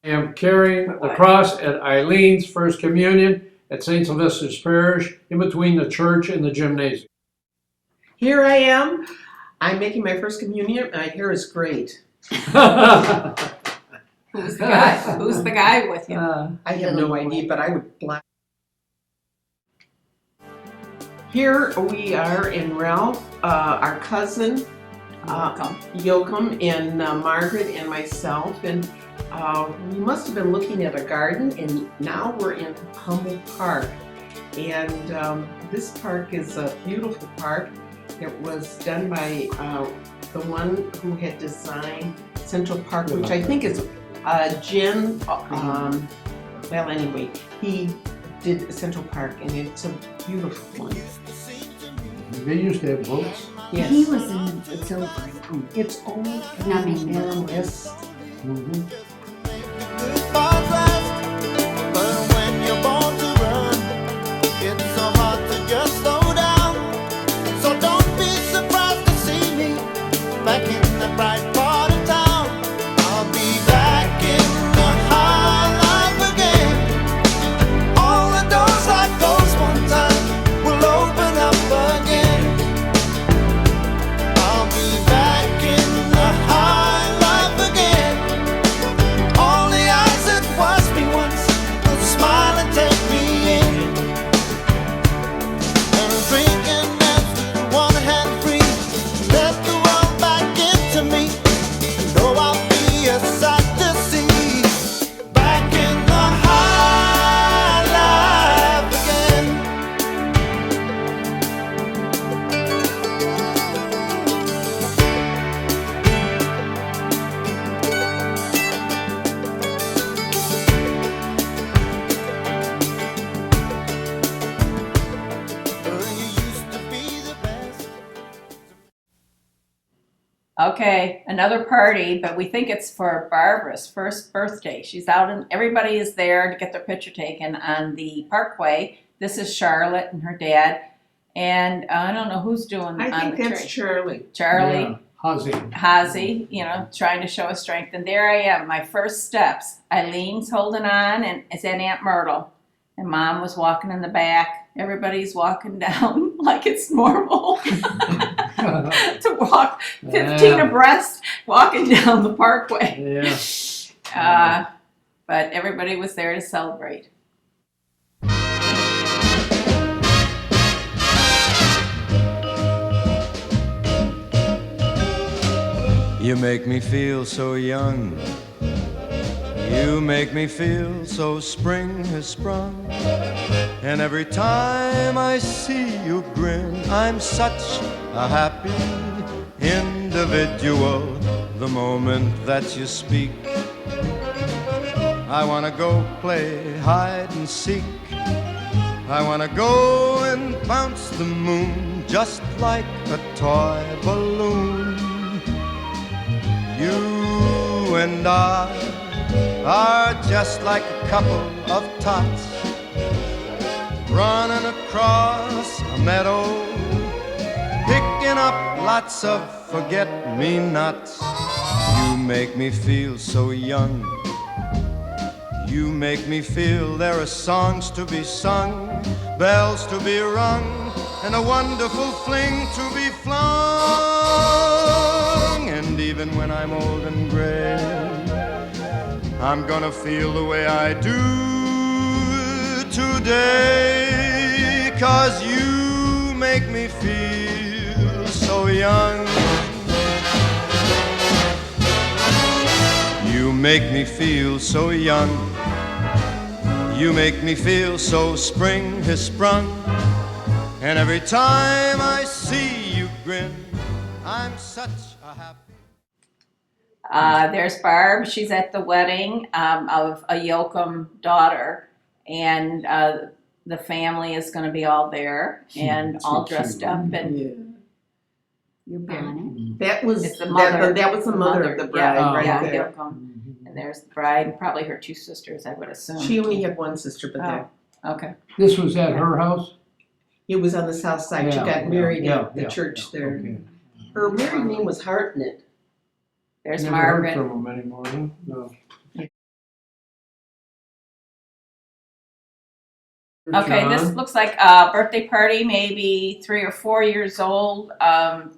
I am carrying the cross at Eileen's First Communion at St. Sylvester's Parish in between the church and the gymnasium. Here I am. I'm making my first communion, and my hair is great. Who's the guy? Who's the guy with you? I have no idea, but I would black. Here we are in Ralph, our cousin, Yoakum, and Margaret and myself, and we must have been looking at a garden, and now we're in Humboldt Park. And this park is a beautiful park. It was done by the one who had designed Central Park, which I think is Jim. Well, anyway, he did Central Park, and it's a beautiful one. They used to have boats. Yes. He was in, it's over. It's old. I mean, Yes. Goodbye's last, but when you're born to run, it's so hard to just slow down. So don't be surprised to see me back in the bright part of town. I'll be back in the high life again. All the doors I closed one time will open up again. I'll be back in the high life again. All the eyes that watched me once will smile and take me in. And drinking that one hand free, let the world back into me. And though I'll be a sight to see, back in the high life again. You used to be the best. Okay, another party, but we think it's for Barbara's first birthday. She's out and everybody is there to get their picture taken on the Parkway. This is Charlotte and her dad. And I don't know who's doing I on think the that's tree. Charlie. Charlie, Yeah, Hazy. Hazy, you know, trying to show his strength. And there I am, my first steps. Eileen's holding on, and it's at Aunt Myrtle. And Mom was walking in the back. Everybody's walking down like it's normal to walk 15 abreast, walking down the Parkway. Yeah. But everybody was there to celebrate. You make me feel so young. You make me feel so spring has sprung. And every time I see you grin, I'm such a happy individual. The moment that you speak, I wanna go play hide and seek. I wanna go and bounce the moon just like a toy balloon. You and I are just like a couple of tots running across a meadow, picking up lots of forget-me-nots. You make me feel so young. You make me feel there are songs to be sung, bells to be rung, and a wonderful fling to be flung. And even when I'm old and gray, I'm gonna feel the way I do today, 'cause you make me feel so young. You make me feel so young. You make me feel so spring has sprung. And every time I see you grin, I'm such a happy. There's Barb. She's at the wedding of a Yoakum daughter, and the family is going to be all there and all dressed up. And Your bonnet. That was it's the mother. that was the mother of the bride right yeah, there. Yoakum. And there's the bride, and probably her two sisters, I would assume. She only had one sister, but that Okay. This was at her house? it was on the south side. She got married at the church there. Okay. Her married name was Hartnett. There's Never Margaret. heard from him anymore, huh? No. Okay, this John? looks like a birthday party, maybe 3 or 4 years old.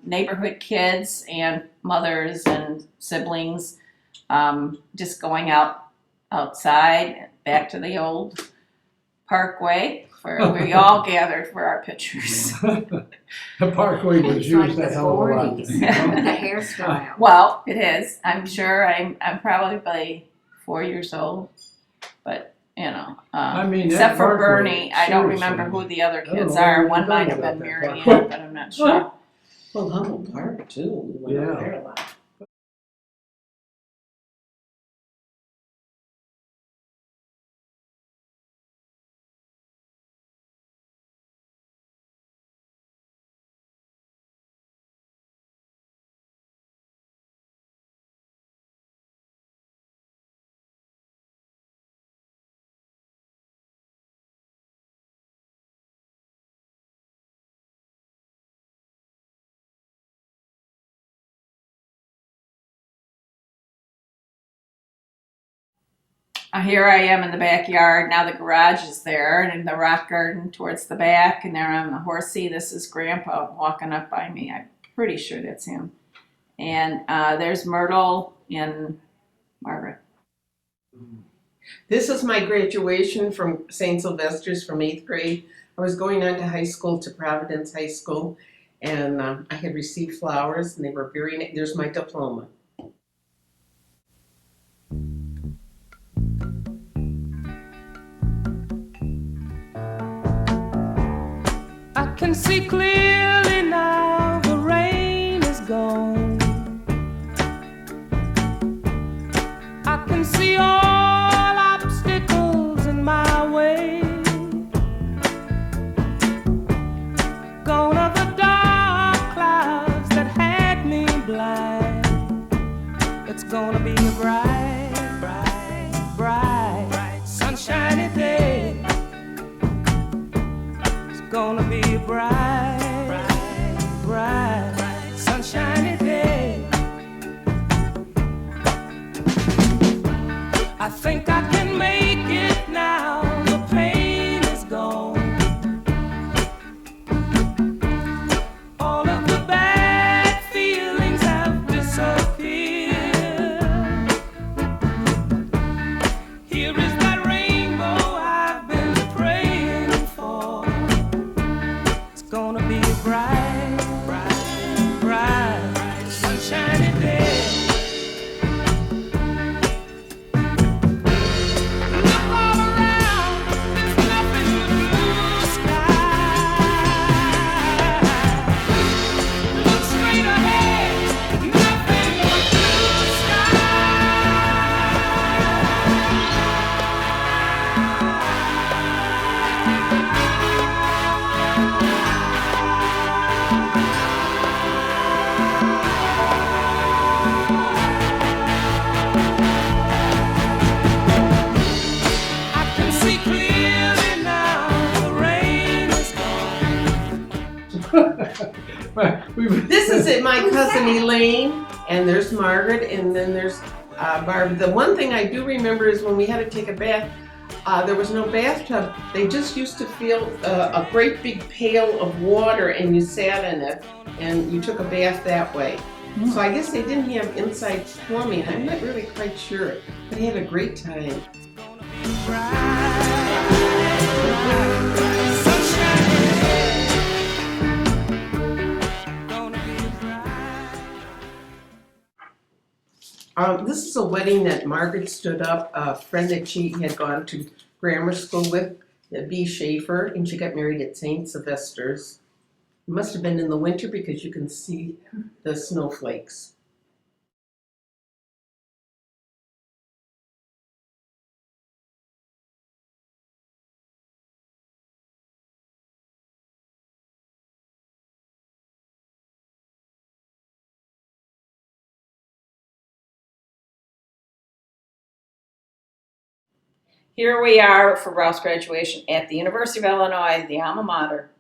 Neighborhood kids and mothers and siblings, just going outside, back to the old parkway where we all gathered for our pictures. The parkway was It's like used the a hell of a lot. 40s. The hairstyle. Well, it is. I'm sure I'm probably 4 years old, but you know, I mean, except that for parkway, Bernie, I don't seriously. remember who the other I don't kids know are. what One you're might talking have been about Mary that Ann, but I'm not sure. Well, Humboldt Park too. We went Yeah. over there a lot. Here I am in the backyard. Now the garage is there, and in the rock garden towards the back, and there on the horsey. This is Grandpa walking up by me. I'm pretty sure that's him. And there's Myrtle and Margaret. This is my graduation from St. Sylvester's from 8th grade. I was going on to high school, to Providence High School, and I had received flowers, and they were very nice. There's my diploma. I can see clearly now the rain is gone. I can see all obstacles in my way. Gone are the dark clouds that had me blind. It's gonna be a bright, bright, bright, sunshiny day. Gonna be a bright, bright, bright, sunshiny day. I think I can make it now. The pain is gone. All of the bad feelings have disappeared. Here is that rainbow I've been praying for. Gonna be a bright, bright, bright, sunshiny day. This is it, my cousin Elaine, and there's Margaret, and then there's Barbara. The one thing I do remember is when we had to take a bath, there was no bathtub. They just used to fill a great big pail of water, and you sat in it, and you took a bath that way. So I guess they didn't have inside plumbing. I'm not really quite sure, but they had a great time. This is a wedding that Margaret stood up, a friend that she had gone to grammar school with, B. Schaefer, and she got married at St. Sylvester's. It must have been in the winter because you can see the snowflakes. Here we are for Ralph's graduation at the University of Illinois, the alma mater.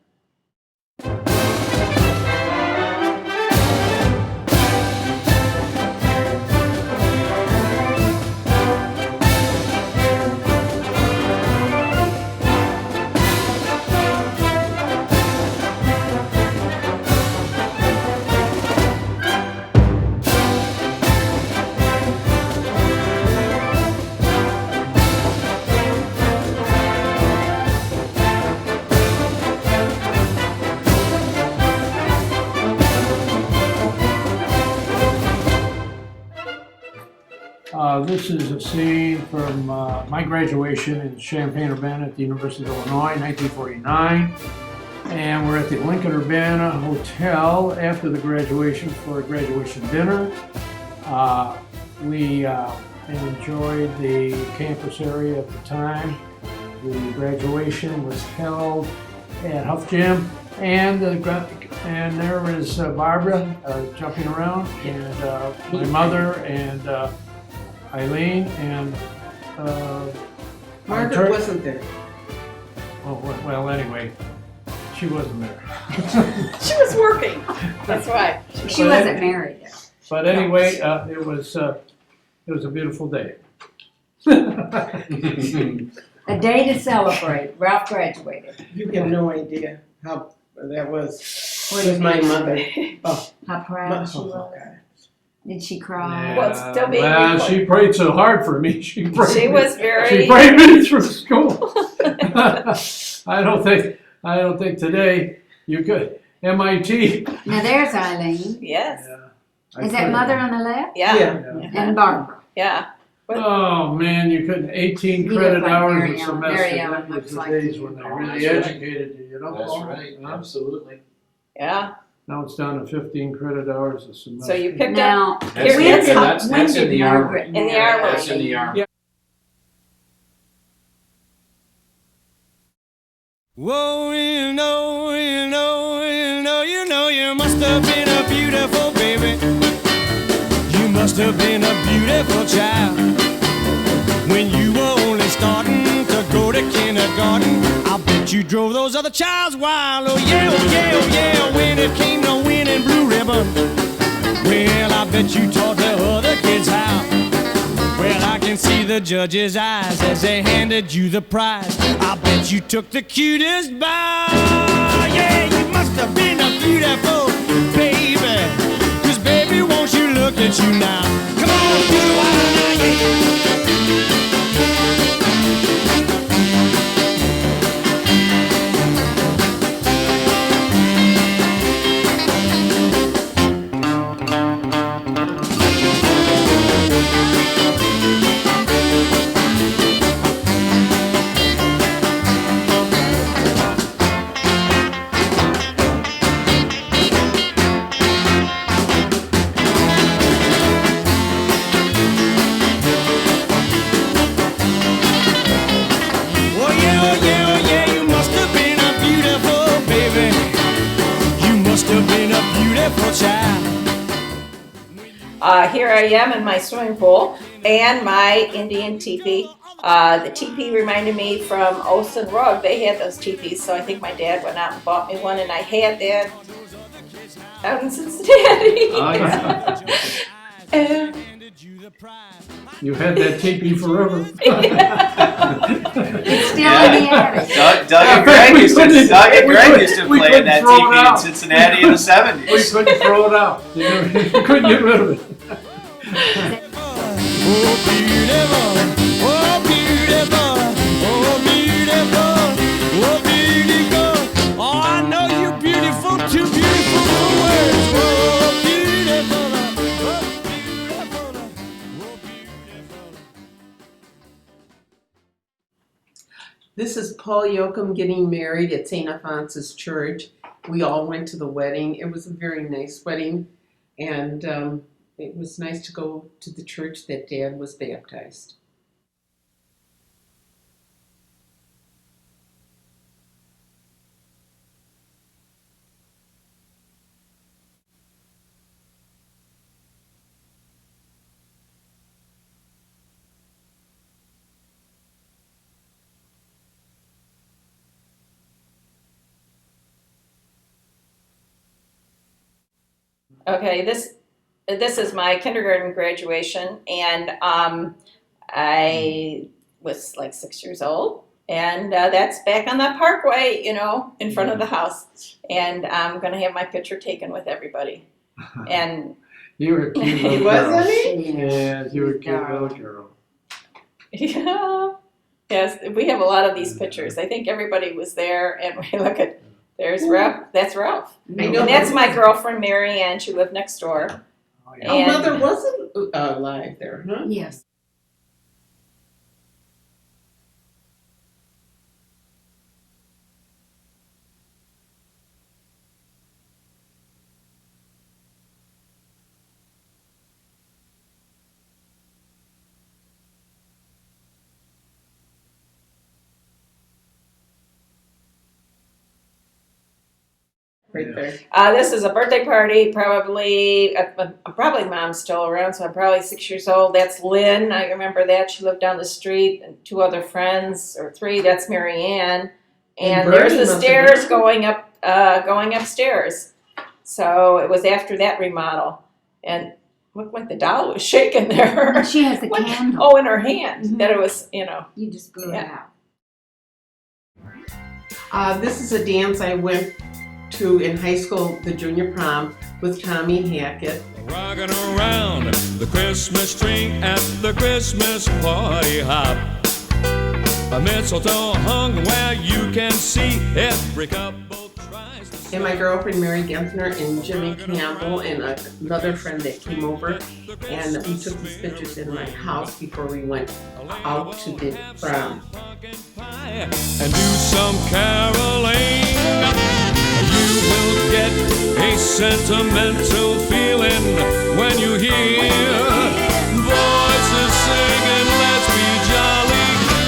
This is a scene from my graduation in Champaign-Urbana at the University of Illinois, 1949. And we're at the Lincoln-Urbana Hotel after the graduation for a graduation dinner. We enjoyed the campus area at the time. The graduation was held at Huff Gym, and there was Barbara jumping around, and my mother, and Eileen, and Margaret wasn't there. Oh, well, anyway, she wasn't there. She was working, that's why. She wasn't married though. But anyway, it was a beautiful day. A day to celebrate. Ralph graduated. You have no idea how that was. It was my mother. Oh, How proud she was. God. Did she cry? Yeah, Well, it's still being well, recorded. she prayed so hard for me. She was very. She prayed me through school. I don't think today you could. MIT. Now there's Eileen. Yes, I Is that couldn't. mother on the left? yeah, Yeah. And Barbara. yeah. Oh man, you couldn't. 18 You credit look like hours Mary a Ellen. semester. Mary Ellen That was looks the like days you. when they Oh, really that's right. educated you. You know. That's right, Huh? absolutely. Yeah, Now it's down to 15 credit hours a semester. so you picked up Now, Here, when that's- did- that's when in did the Margaret In the marry armory. That's in the Eileen? army. Whoa, you must have been a beautiful baby. You must have been a beautiful child. When you were only starting to go to kindergarten, I bet you drove those other childs wild. Oh yeah, oh yeah, oh yeah, when it came to winning blue ribbon. Well, I bet you taught the other kids how. Well, I can see the judge's eyes as they handed you the prize. I bet you took the cutest bow. Yeah, you must have been a beautiful baby. 'Cause baby, won't you look at you now? Come on, do the wild now, yeah. Oh yeah, oh yeah, oh yeah, you must have been a beautiful baby. You must have been a beautiful child. Here I am in my swimming pool and my Indian teepee. The teepee reminded me from Olson Rug. They had those teepees, so I think my dad went out and bought me one, and I had that out in Cincinnati. Oh, yeah. And You had that teepee forever. It's still in the attic. Doug and Greg used to we play in couldn't that throw it teepee in out. Cincinnati in the We 70s. couldn't throw it out. You couldn't get rid of it. This is Paul Yoakum getting married at St. Alphonsus Church. We all went to the wedding. It was a very nice wedding, and it was nice to go to the church that Dad was baptized. okay, this is my kindergarten graduation, and I was like 6 years old, and that's back on that parkway, you know, in front of the house, and I'm gonna have my picture taken with everybody, and You were a cute little girl. Wasn't he? Yes, you were a cute little girl. yeah, yes, we have a lot of these pictures. I think everybody was there, and we look at. There's Ralph. That's Ralph. I know. And that's my girlfriend Mary Ann. She lived next door. Oh, yeah. Oh, And- Mother wasn't alive there, huh? Yes. Right there. This is a birthday party. Probably Mom's still around, so I'm probably 6 years old. That's Lynn. I remember that. She lived down the street, and two other friends or three. That's Mary Ann. And And there's Bernie the must have stairs been- going upstairs. So it was after that remodel, and looked like the doll was shaking there. She has the What- candle. Oh, in her hand. Mhm. That it was, you know. You just blew it Yeah. out. This is a dance I went to in high school, the junior prom, with Tommy Hackett. Rocking around the Christmas tree at the Christmas party hop. A mistletoe hung where you can see every couple tries to And my girlfriend Mary Gensner and Jimmy Campbell and another friend that came over, and we took these pictures in my house before we went out to the prom. pumpkin pie and do some caroling. You will get a sentimental feeling when you hear voices singing, let's be jolly.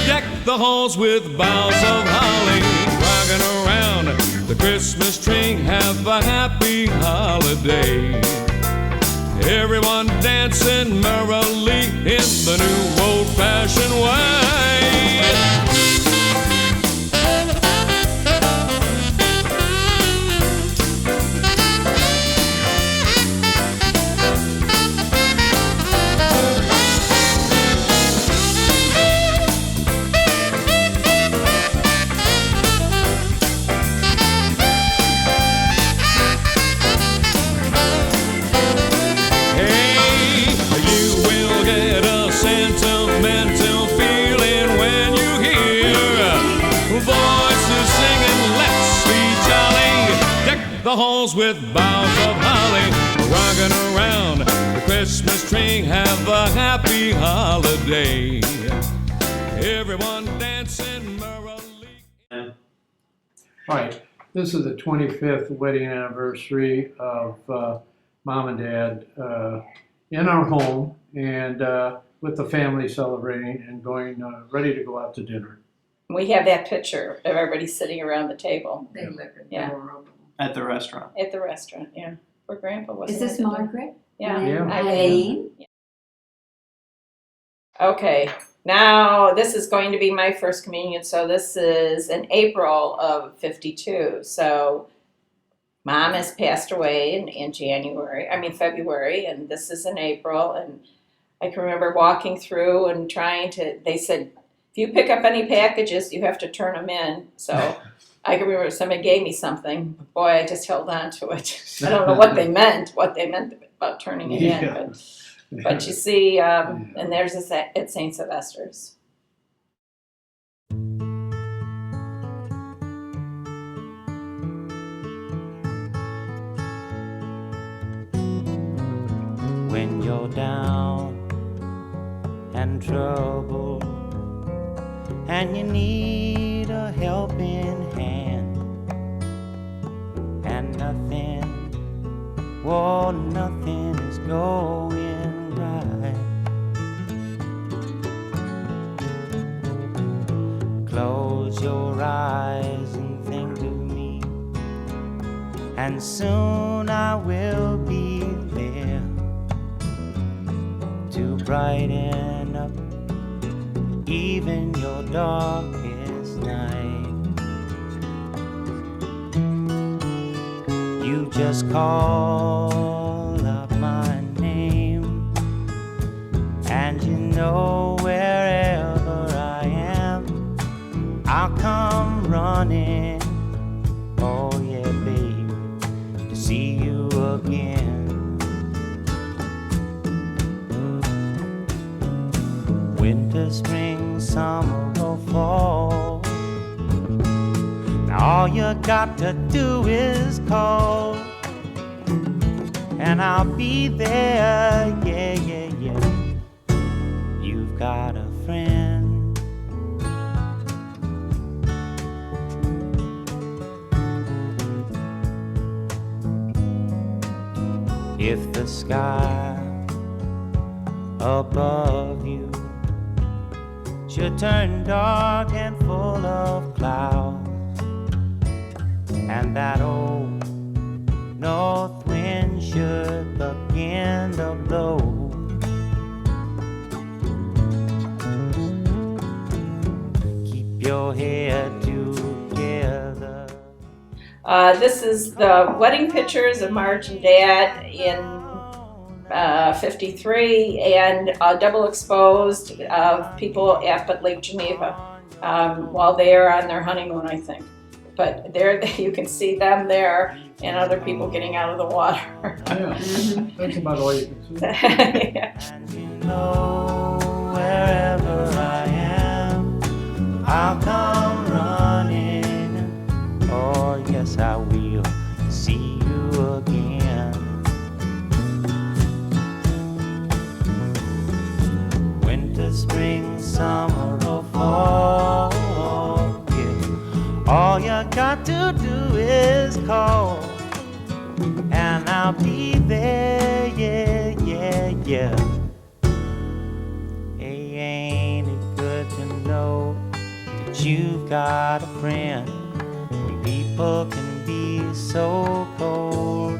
Deck the halls with boughs of holly. Rocking around the Christmas tree, have a happy holiday. Everyone dancing merrily in the new old-fashioned way. Hey, you will get a sentimental feeling when you hear voices singing, let's be jolly. Deck the halls with boughs of holly. Rocking around the Christmas tree, have a happy holiday. Everyone dancing merrily. Right, this is the 25th wedding anniversary of Mom and Dad in our home, and with the family celebrating and going, ready to go out to dinner. We have that picture of everybody sitting around the table They look Yeah. adorable. At the restaurant. at the restaurant. Yeah, where Grandpa was. Is this Margaret? Yeah. And Yeah. Eileen? Okay. Now, this is going to be my first communion, so this is in April of 52. So Mom has passed away in February, and this is in April. And I can remember walking through and they said, if you pick up any packages, you have to turn them in. So I can remember somebody gave me something, but boy, I just held on to it. I don't know what they meant about turning it in, but you see, and there's at St. Sylvester's. When you're down and troubled and you need a helping hand, and nothing is going right. Close your eyes and think of me, and soon I will be there to brighten up even your darkest night. You just call up my name, and you know wherever I am, I'll come running. Oh yeah, babe, to see you again. Winter, spring, summer, or fall, now all you got to do is call, and I'll be there, yeah, yeah, yeah. You've got a friend. If the sky above you should turn dark and full of clouds, and that old north wind should begin to blow, keep your head together. This is the wedding pictures of Marge and Dad in 53, and double exposed of people up at Lake Geneva while they are on their honeymoon, I think. But there, you can see them there, and other people getting out of the water. Yeah, that's about all you can see. Yeah. And you know wherever I am, I'll come running. Oh yes, I will see you again. Winter, spring, summer, or fall, yeah. All you got to do is call, and I'll be there, yeah, yeah, yeah. Hey, ain't it good to know that you've got a friend? When people can be so cold,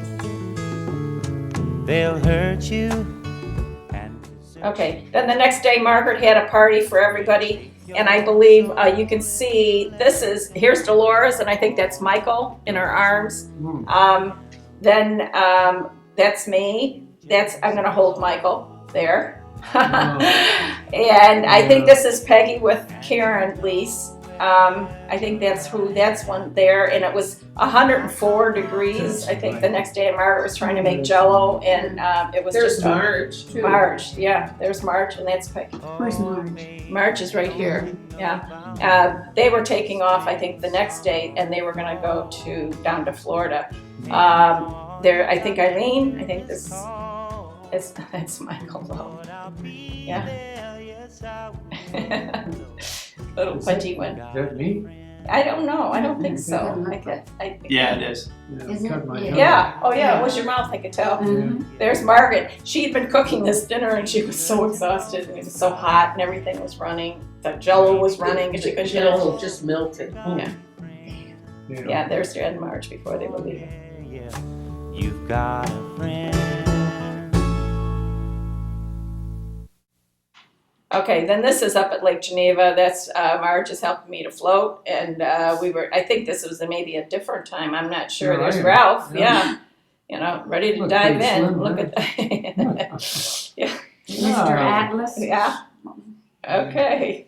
they'll hurt you. Okay, then the next day Margaret had a party for everybody, and I believe you can see here's Dolores, and I think that's Michael in her arms. Then that's me. I'm gonna hold Michael there. And I think this is Peggy with Karen Lease. I think that's one there, and it was 104 degrees. I think the next day Margaret was trying to make Jell-O, and it was There's just Marge, too. Marge, yeah, there's Marge, and that's Peggy. Where's Marge? Marge is right here, yeah. They were taking off, I think, the next day, and they were gonna go down to Florida. I think Eileen, I think that's Michael, though. Yeah. Little pudgy one. Is that me? I don't know. I don't think so. Yeah, it is. Isn't cut it? my Yeah. tongue. Yeah. Oh, yeah. It was your mouth. I could tell. There's Margaret. She had been cooking this dinner, and she was so exhausted, and it was so hot, and everything was running. The Jell-O was running, and she couldn't get it. Jell-O just melted. Yeah. There's Dad and Marge before they were leaving. You've got a friend. Okay, then this is up at Lake Geneva. That's Marge is helping me to float, and I think this was maybe a different time. I'm not sure. Yeah, There's I am. Ralph. Yeah. Yeah, ready to Look dive pretty in. slim, Look huh? at that. Yeah. Mr. Atlas. Yeah. Okay.